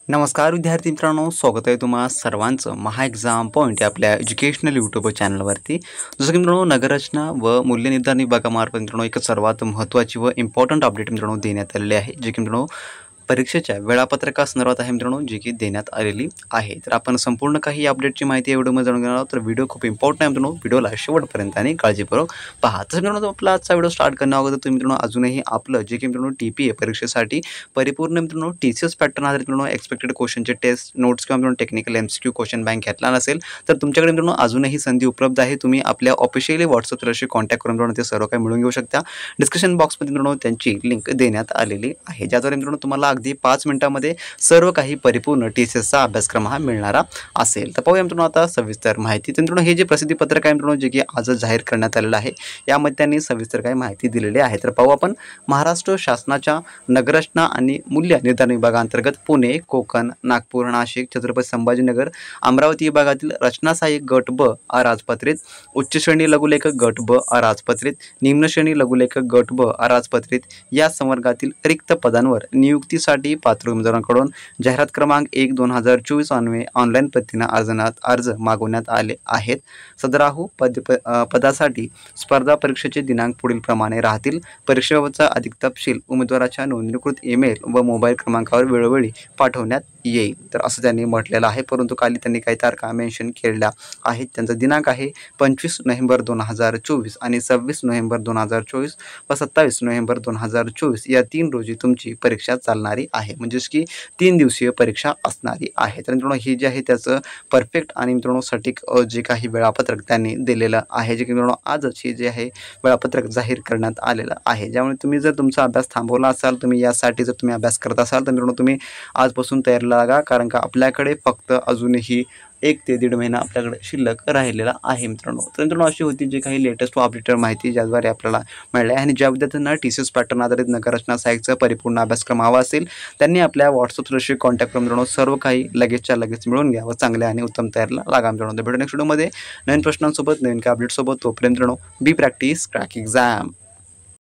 नमस्कार विद्यार्थी मित्रांनो, स्वागत आहे तुम्हा सर्वांचं महा एक्झाम पॉईंट या आपल्या एज्युकेशनल यूट्यूब चॅनलवरती। जसं की मित्रांनो, नगररचना व मूल्यनिर्धारण विभागामार्फत मित्रांनो एक सर्वात महत्त्वाची व इम्पॉर्टंट अपडेट मित्रांनो देण्यात आलेली आहे, जे की मित्रांनो परीक्षेच्या वेळापत्रकासंदर्भात आहे मित्रांनो, जी की देण्यात आलेली आहे। तर आपण संपूर्ण काही अपडेटची माहिती या व्हिडिओमध्ये जाणून घेणार आहोत। तर व्हिडिओ खूप इम्पॉर्टंट आहे मित्रांनो, व्हिडिओला शेवटपर्यंत आणि काळजीपूर्वक पहा। तसं मित्रांनो, आपला आजचा व्हिडिओ स्टार्ट करण्याअगोदर तुम्ही मित्रांनो अजूनही आपलं जे की मित्रांनो TPA परीक्षेसाठी परिपूर्ण मित्रांनो TCS पॅटर्न आधारित मित्रांनो एक्सपेक्टेड क्वेश्चनचे टेस्ट नोट्स किंवा मित्रांनो टेक्निकल MCQ क्वेश्चन बँक घेतला नसेल तर तुमच्याकडे मित्रांनो अजूनही संधी उपलब्ध आहे। तुम्ही आपल्या ऑफिशियली WhatsApp थ्रूशी कॉन्टॅक्ट करून मित्रांनो ते सर्व काही मिळवून घेऊ शकता। डिस्क्रिप्शन बॉक्समध्ये मित्रांनो त्यांची लिंक देण्यात आलेली आहे, ज्याद्वारे मित्रांनो तुम्हाला अगदी 5 मिनिटांमध्ये सर्व काही परिपूर्ण TCSचा अभ्यासक्रम हा मिळणारा असेल। तर पाहूया मित्रांनो आता सविस्तर माहिती। तर मित्रांनो हे जे प्रसिद्धी पत्रक आहे मित्रांनो, जे की आजच जाहीर करण्यात आलेलं आहे, यामध्ये त्यांनी सविस्तर काही माहिती दिलेली आहे। तर पाहू आपण महाराष्ट्र शासनाच्या नगररचना आणि मूल्य निर्धारण विभागांतर्गत पुणे, कोकण, नागपूर, नाशिक, छत्रपती संभाजीनगर, अमरावती विभागातील रचना सहाय्यक गट ब अराजपत्रित, उच्च श्रेणी लघुलेखक गट ब अराजपत्रित, निम्न श्रेणी लघुलेखक गट ब अराजपत्रित या संवर्गातील रिक्त पदांवर नियुक्तीसाठी पात्र उमेदवारांकडून जाहिरात क्रमांक 1/2024 अन्वये ऑनलाईन पद्धतीने अर्ज मागवण्यात आले आहेत। सदराहू पदासाठी स्पर्धा परीक्षेचे दिनांक पुढील प्रमाणे राहतील। परीक्षेबाबतचा अधिक तपशील उमेदवाराच्या नोंदणीकृत ईमेल व मोबाईल क्रमांकावर वेळोवेळी पाठवण्यात येईल, तर असं त्यांनी म्हटलेलं आहे। परंतु खाली त्यांनी काही तारखा मेन्शन केलेल्या आहेत। त्यांचा दिनांक आहे 25 नोव्हेंबर 2024 आणि 26 नोव्हेंबर 2024 व 27 नोव्हेंबर 2024 या 3 रोजी तुमची परीक्षा चालणारी आहे, म्हणजेच की 3 दिवसीय परीक्षा असणारी आहे। तर मित्रांनो ही जी आहे त्याचं परफेक्ट आणि मित्रांनो सटीक जे काही वेळापत्रक त्यांनी दिलेलं आहे, जे की मित्रांनो आजच हे जे आहे वेळापत्रक जाहीर करण्यात आलेलं आहे। ज्यामुळे तुम्ही जर तुमचा अभ्यास थांबवला असाल, तुम्ही यासाठी जर तुम्ही अभ्यास करत असाल, तर मित्रांनो तुम्ही आजपासून तयारीला लागा, कारण का आपल्याकडे फक्त अजूनही 1 ते 1.5 महिना आपल्याकडे शिल्लक राहिलेला आहे मित्रांनो। तर मित्रांनो अशी होती जी काही लेटेस्ट व अपडेटेड माहिती ज्याद्वारे आपल्याला मिळाली आहे। आणि ज्या विद्यार्थ्यांना TCS पॅटर्न आधारित नगररचना सहाय्यकचा परिपूर्ण अभ्यासक्रम हवा असेल, त्यांनी आपल्या WhatsApp थ्रूशी कॉन्टॅक्ट करून मित्रांनो सर्व काही लगेचच्या लगेच मिळवून घ्या व चांगल्या आणि उत्तम तयारीला लागा मित्रांनो। तर भेटू नेक्स्ट व्हिडिओमध्ये नवीन प्रश्नांसोबत, नवीन काही अपडेटसोबत। तोपर्यंत मित्रांनो बी प्रॅक्टिस क्रॅक एक्झाम।